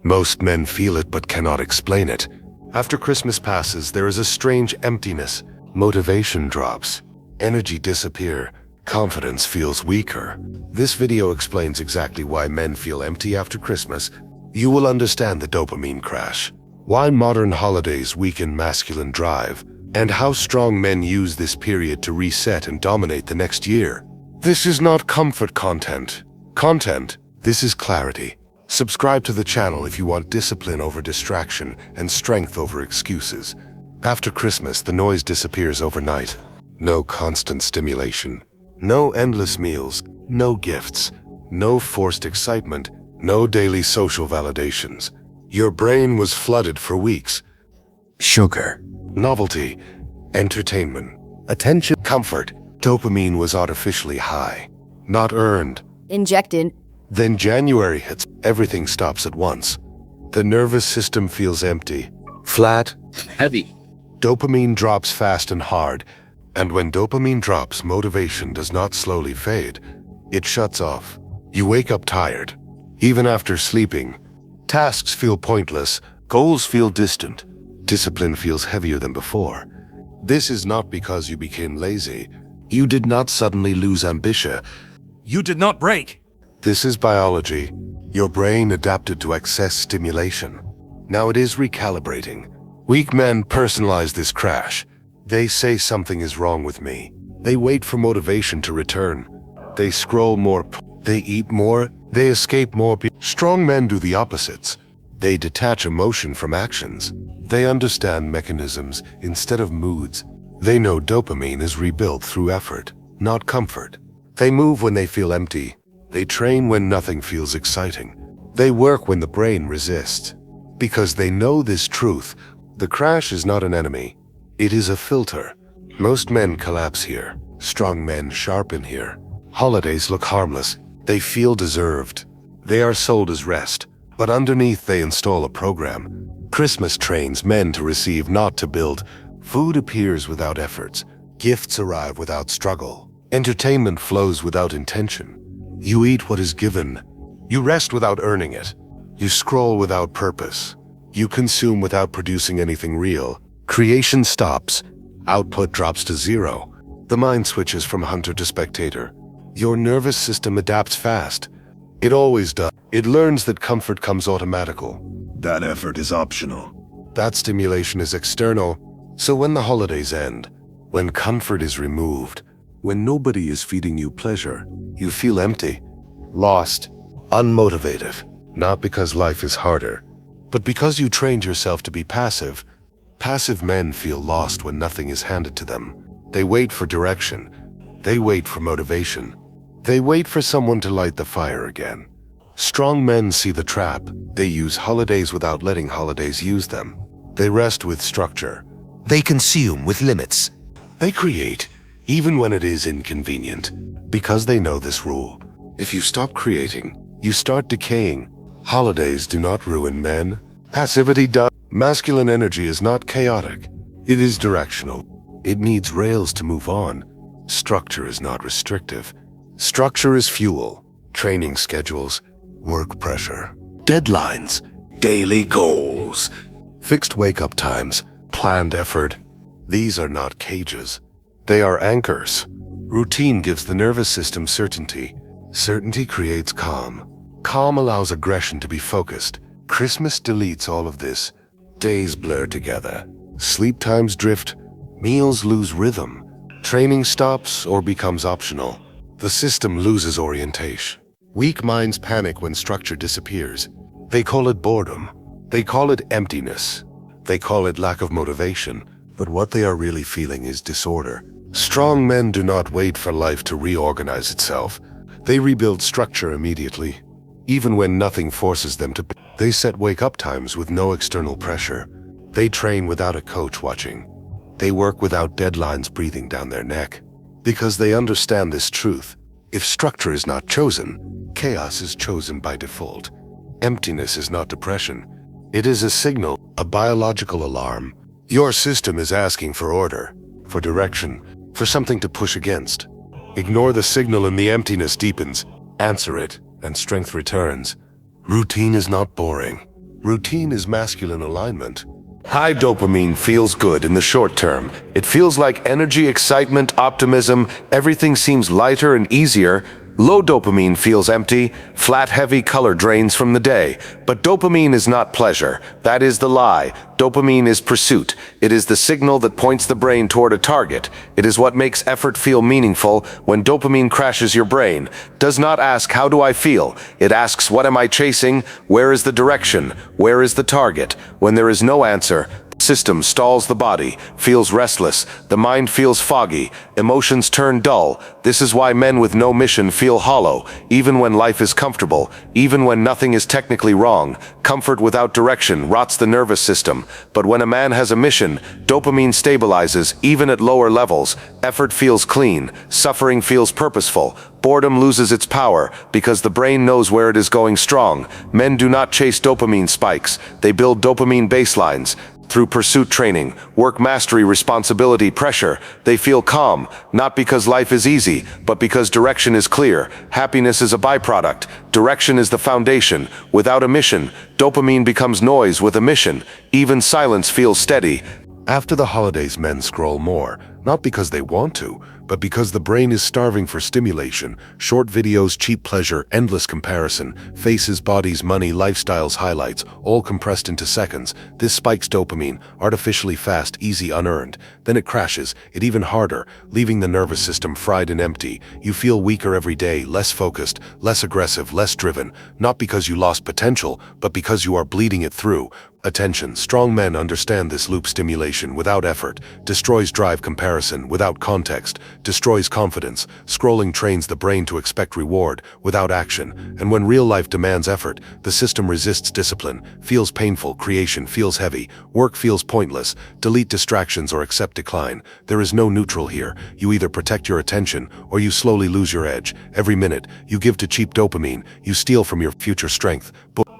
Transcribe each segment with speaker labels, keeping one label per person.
Speaker 1: Most men feel it but cannot explain it. After Christmas passes, there is a strange emptiness. Motivation drops. Energy disappears. Confidence feels weaker. This video explains exactly why men feel empty after Christmas. You will understand the dopamine crash, why modern holidays weaken masculine drive, and how strong men use this period to reset and dominate the next year. This is not comfort content. This is clarity. Subscribe to the channel if you want discipline over distraction and strength over excuses. After Christmas, the noise disappears overnight. No constant stimulation. No endless meals. No gifts. No forced excitement. No daily social validations. Your brain was flooded for weeks. Sugar, novelty, entertainment, attention, comfort. Dopamine was artificially high, not earned.
Speaker 2: Injected.
Speaker 1: Then January hits. Everything stops at once. The nervous system feels empty, flat,
Speaker 3: heavy.
Speaker 1: Dopamine drops fast and hard. And when dopamine drops, motivation does not slowly fade. It shuts off. You wake up tired. Even after sleeping, tasks feel pointless, goals feel distant, discipline feels heavier than before. This is not because you became lazy. You did not suddenly lose ambition.
Speaker 4: You did not break.
Speaker 1: This is biology. Your brain adapted to excess stimulation. Now it is recalibrating. Weak men personalize this crash. They say something is wrong with me. They wait for motivation to return. They scroll more. They eat more. They escape more. Strong men do the opposites. They detach emotion from actions. They understand mechanisms instead of moods. They know dopamine is rebuilt through effort, not comfort. They move when they feel empty. They train when nothing feels exciting. They work when the brain resists. Because they know this truth, the crash is not an enemy. It is a filter. Most men collapse here. Strong men sharpen here. Holidays look harmless. They feel deserved. They are sold as rest, but underneath they install a program. Christmas trains men to receive, not to build. Food appears without efforts. Gifts arrive without struggle. Entertainment flows without intention. You eat what is given. You rest without earning it. You scroll without purpose. You consume without producing anything real. Creation stops. Output drops to zero. The mind switches from hunter to spectator. Your nervous system adapts fast. It always does. It learns that comfort comes automatical. That effort is optional. That stimulation is external. So when the holidays end, when comfort is removed, when nobody is feeding you pleasure, you feel empty, lost, unmotivated. Not because life is harder, but because you trained yourself to be passive. Passive men feel lost when nothing is handed to them. They wait for direction. They wait for motivation. They wait for someone to light the fire again. Strong men see the trap. They use holidays without letting holidays use them. They rest with structure. They consume with limits. They create, even when it is inconvenient, because they know this rule. If you stop creating, you start decaying. Holidays do not ruin men. Passivity does. Masculine energy is not chaotic. It is directional. It needs rails to move on. Structure is not restrictive. Structure is fuel. Training schedules, work pressure, deadlines, daily goals, fixed wake-up times, planned effort. These are not cages. They are anchors. Routine gives the nervous system certainty. Certainty creates calm. Calm allows aggression to be focused. Christmas deletes all of this. Days blur together. Sleep times drift. Meals lose rhythm. Training stops or becomes optional. The system loses orientation. Weak minds panic when structure disappears. They call it boredom. They call it emptiness. They call it lack of motivation. But what they are really feeling is disorder. Strong men do not wait for life to reorganize itself. They rebuild structure immediately. Even when nothing forces them to. They set wake-up times with no external pressure. They train without a coach watching. They work without deadlines breathing down their neck. Because they understand this truth. If structure is not chosen, chaos is chosen by default. Emptiness is not depression. It is a signal, a biological alarm. Your system is asking for order, for direction, for something to push against. Ignore the signal and the emptiness deepens. Answer it, and strength returns. Routine is not boring. Routine is masculine alignment. High dopamine feels good in the short term. It feels like energy, excitement, optimism. Everything seems lighter and easier. Low dopamine feels empty, flat, heavy color drains from the day. But dopamine is not pleasure. That is the lie. Dopamine is pursuit. It is the signal that points the brain toward a target. It is what makes effort feel meaningful. When dopamine crashes, your brain does not ask, how do I feel? It asks, what am I chasing? Where is the direction? Where is the target? When there is no answer, system stalls, the body feels restless, the mind feels foggy, emotions turn dull. This is why men with no mission feel hollow, even when life is comfortable, even when nothing is technically wrong. Comfort without direction rots the nervous system. But when a man has a mission, dopamine stabilizes, even at lower levels. Effort feels clean, suffering feels purposeful. Boredom loses its power because the brain knows where it is going strong. Men do not chase dopamine spikes, they build dopamine baselines. Through pursuit training, work mastery, responsibility, pressure, they feel calm, not because life is easy, but because direction is clear. Happiness is a byproduct. Direction is the foundation. Without a mission, dopamine becomes noise. With a mission, even silence feels steady. After the holidays, men scroll more, not because they want to, but because the brain is starving for stimulation. Short videos, cheap pleasure, endless comparison, faces, bodies, money, lifestyles, highlights, all compressed into seconds. This spikes dopamine, artificially fast, easy, unearned. Then it crashes, it even harder, leaving the nervous system fried and empty. You feel weaker every day, less focused, less aggressive, less driven, not because you lost potential, but because you are bleeding it through. Attention. Strong men understand this loop. Stimulation without effort destroys drive. Comparison without context destroys confidence. Scrolling trains the brain to expect reward without action. And when real life demands effort, the system resists. Discipline feels painful. Creation feels heavy. Work feels pointless. Delete distractions or accept decline. There is no neutral here. You either protect your attention or you slowly lose your edge. Every minute you give to cheap dopamine, you steal from your future strength.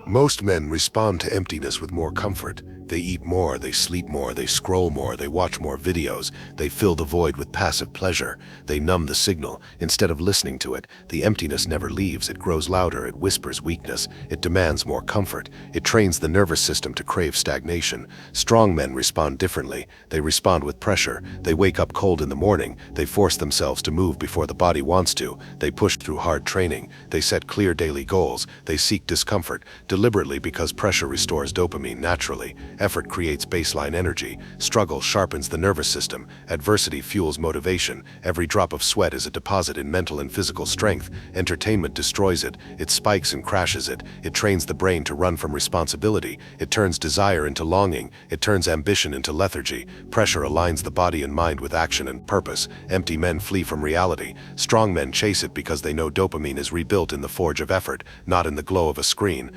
Speaker 1: Most men respond to emptiness with more comfort. They eat more, they sleep more, they scroll more, they watch more videos. They fill the void with passive pleasure. They numb the signal instead of listening to it. The emptiness never leaves. It grows louder. It whispers weakness. It demands more comfort. It trains the nervous system to crave stagnation. Strong men respond differently. They respond with pressure. They wake up cold in the morning. They force themselves to move before the body wants to. They push through hard training. They set clear daily goals. They seek discomfort deliberately because pressure restores dopamine naturally. Effort creates baseline energy. Struggle sharpens the nervous system. Adversity fuels motivation. Every drop of sweat is a deposit in mental and physical strength. Entertainment destroys it. It spikes and crashes it. It trains the brain to run from responsibility. It turns desire into longing. It turns ambition into lethargy. Pressure aligns the body and mind with action and purpose. Empty men flee from reality. Strong men chase it because they know dopamine is rebuilt in the forge of effort, not in the glow of a screen.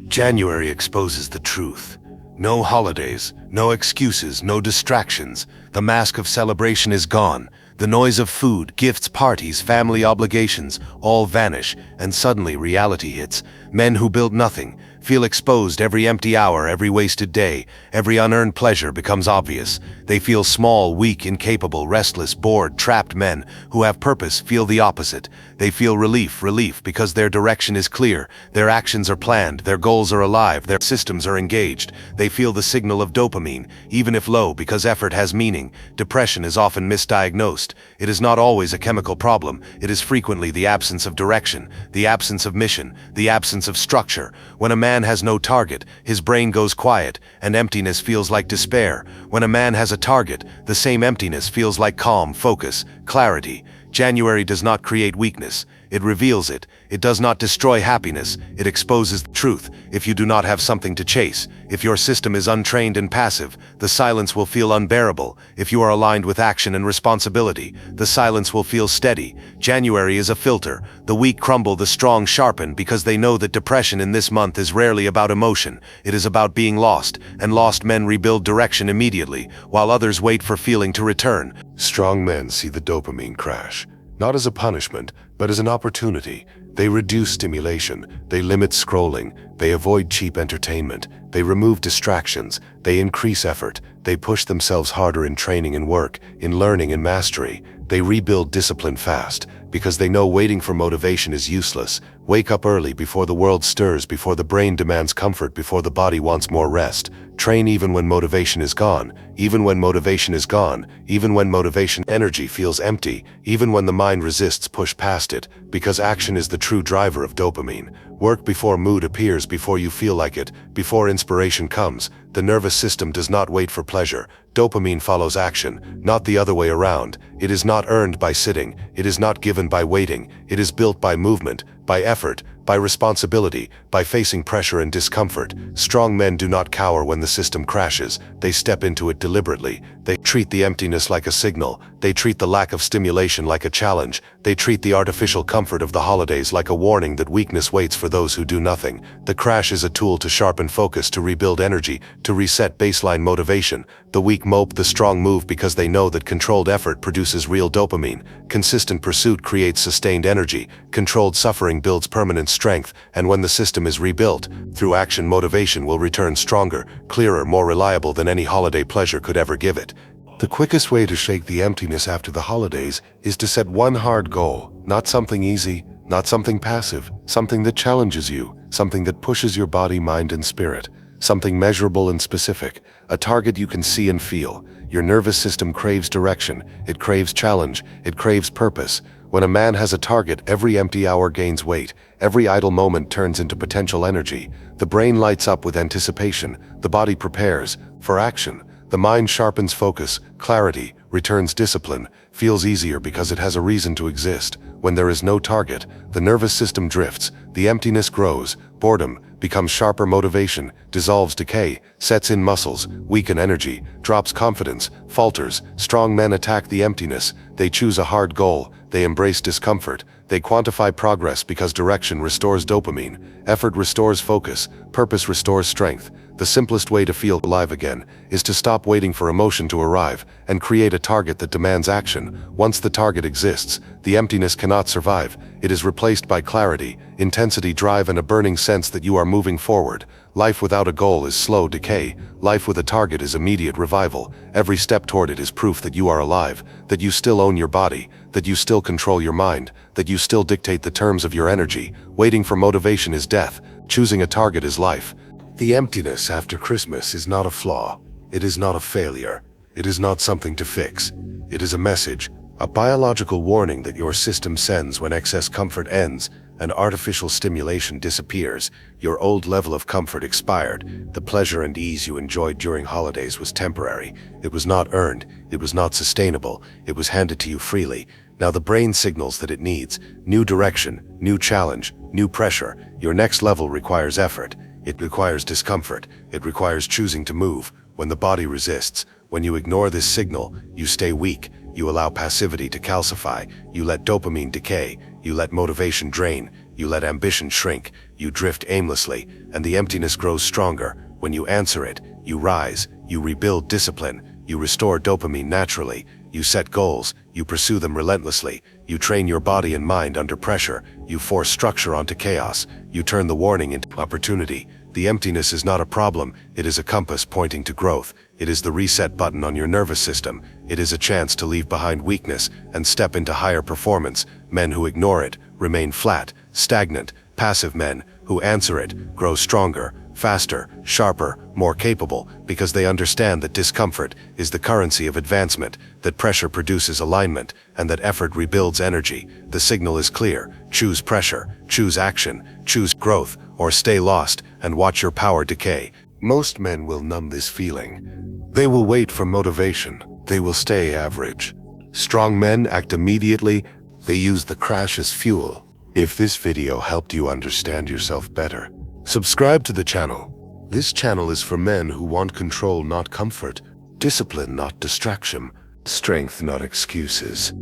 Speaker 1: January exposes the truth. No holidays, no excuses, no distractions. The mask of celebration is gone. The noise of food, gifts, parties, family obligations all vanish, and suddenly reality hits. Men who build nothing feel exposed. Every empty hour, every wasted day, every unearned pleasure becomes obvious. They feel small, weak, incapable, restless, bored, trapped. Men who have purpose feel the opposite. They feel relief because their direction is clear, their actions are planned, their goals are alive, their systems are engaged. They feel the signal of dopamine, even if low, because effort has meaning. Depression is often misdiagnosed. It is not always a chemical problem. It is frequently the absence of direction, the absence of mission, the absence of structure. When a man has no target, his brain goes quiet, and emptiness feels like despair. When a man has a target, the same emptiness feels like calm, focus, clarity. January does not create weakness. It reveals it. It does not destroy happiness. It exposes the truth. If you do not have something to chase, if your system is untrained and passive, the silence will feel unbearable. If you are aligned with action and responsibility, the silence will feel steady. January is a filter. The weak crumble, the strong sharpen, because they know that depression in this month is rarely about emotion. It is about being lost, and lost men rebuild direction immediately, while others wait for feeling to return. Strong men see the dopamine crash, not as a punishment, but as an opportunity. They reduce stimulation, they limit scrolling, They avoid cheap entertainment. They remove distractions. They increase effort. They push themselves harder in training and work, in learning and mastery. They rebuild discipline fast, because they know waiting for motivation is useless. Wake up early before the world stirs, before the brain demands comfort, before the body wants more rest. Train even when motivation is gone, even when motivation is gone, even when motivation energy feels empty, even when the mind resists, push past it, because action is the true driver of dopamine. Work before mood appears, before you feel like it, before inspiration comes. The nervous system does not wait for pleasure. Dopamine follows action, not the other way around. It is not earned by sitting. It is not given by waiting. It is built by movement, by effort, by responsibility, by facing pressure and discomfort. Strong men do not cower when the system crashes. They step into it deliberately. They treat the emptiness like a signal. They treat the lack of stimulation like a challenge. They treat the artificial comfort of the holidays like a warning that weakness waits for those who do nothing. The crash is a tool to sharpen focus, to rebuild energy, to reset baseline motivation. The weak mope, the strong move, because they know that controlled effort produces real dopamine. Consistent pursuit creates sustained energy. Controlled suffering builds permanent strength, and when the system is rebuilt, through action, motivation will return stronger, clearer, more reliable than any holiday pleasure could ever give it. The quickest way to shake the emptiness after the holidays is to set one hard goal, not something easy, not something passive, something that challenges you, something that pushes your body, mind, and spirit, something measurable and specific, a target you can see and feel. Your nervous system craves direction, it craves challenge, it craves purpose. When a man has a target, every empty hour gains weight, every idle moment turns into potential energy. The brain lights up with anticipation, the body prepares for action. The mind sharpens focus, clarity, returns discipline, feels easier because it has a reason to exist. When there is no target, the nervous system drifts, the emptiness grows, boredom becomes sharper, motivation dissolves, decay sets in, muscles weaken, energy drops, confidence falters. Strong men attack the emptiness. They choose a hard goal. They embrace discomfort. They quantify progress because direction restores dopamine, effort restores focus, purpose restores strength. The simplest way to feel alive again is to stop waiting for emotion to arrive and create a target that demands action. Once the target exists, the emptiness cannot survive. It is replaced by clarity, intensity, drive, and a burning sense that you are moving forward. Life without a goal is slow decay. Life with a target is immediate revival. Every step toward it is proof that you are alive, that you still own your body, that you still control your mind, that you still dictate the terms of your energy. Waiting for motivation is death. Choosing a target is life. The emptiness after Christmas is not a flaw. It is not a failure. It is not something to fix. It is a message, a biological warning that your system sends when excess comfort ends and artificial stimulation disappears. Your old level of comfort expired. The pleasure and ease you enjoyed during holidays was temporary. It was not earned. It was not sustainable. It was handed to you freely. Now the brain signals that it needs new direction, new challenge, new pressure. Your next level requires effort. It requires discomfort. It requires choosing to move. When the body resists, when you ignore this signal, you stay weak. You allow passivity to calcify. You let dopamine decay. You let motivation drain. You let ambition shrink. You drift aimlessly, and the emptiness grows stronger. When you answer it, you rise. You rebuild discipline. You restore dopamine naturally. You set goals. You pursue them relentlessly. You train your body and mind under pressure. You force structure onto chaos. You turn the warning into opportunity. The emptiness is not a problem. It is a compass pointing to growth. It is the reset button on your nervous system. It is a chance to leave behind weakness and step into higher performance. Men who ignore it remain flat, stagnant. Passive men who answer it grow stronger, faster, sharper, more capable, because they understand that discomfort is the currency of advancement, that pressure produces alignment, and that effort rebuilds energy. The signal is clear. Choose pressure, choose action, choose growth, or stay lost and watch your power decay. Most men will numb this feeling. They will wait for motivation. They will stay average. Strong men act immediately. They use the crash as fuel. If this video helped you understand yourself better, subscribe to the channel. This channel is for men who want control, not comfort, discipline, not distraction, strength, not excuses.